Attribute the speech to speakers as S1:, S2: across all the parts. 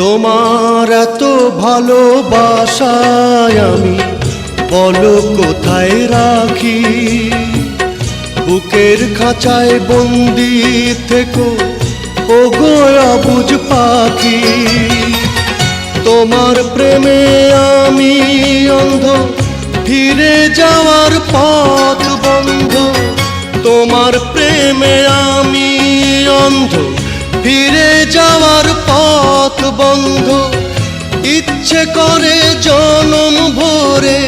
S1: তোমার এত ভালোবাসায় আমি বলো কোথায় রাখি, বুকের খাঁচায় বন্দি থেকো ওগো অবুঝ পাখি। তোমার প্রেমে আমি অন্ধ, ফিরে যাওয়ার পথ বন্ধ। তোমার প্রেমে আমি অন্ধ, ফিরে যাওয়ার পথ বন্ধ। ইচ্ছে করে জনম ভরে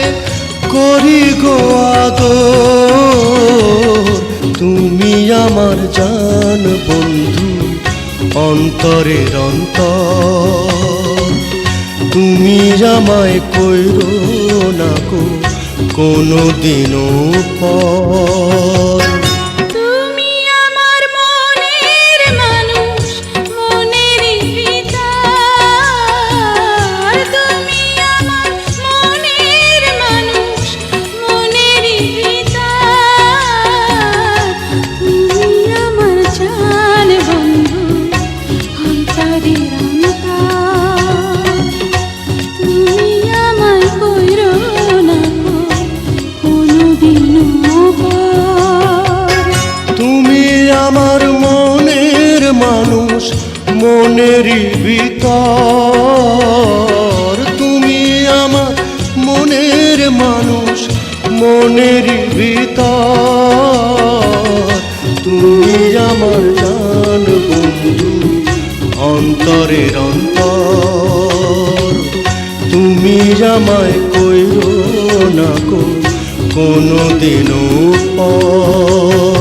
S1: করি গো আদর। তুমি আমার জান বন্ধু, অন্তরের অন্তর। তুমি আমায় কইরো না গো কোনো দিনও পর। আমার মনের মানুষ মনেরই ভিতর। তুমি আমার মনের মানুষ মনেরই ভিতর। তুমি আমার জান বন্ধু, অন্তরের অন্তর। তুমি আমায় কইরো না গো কোনো দিনও পর।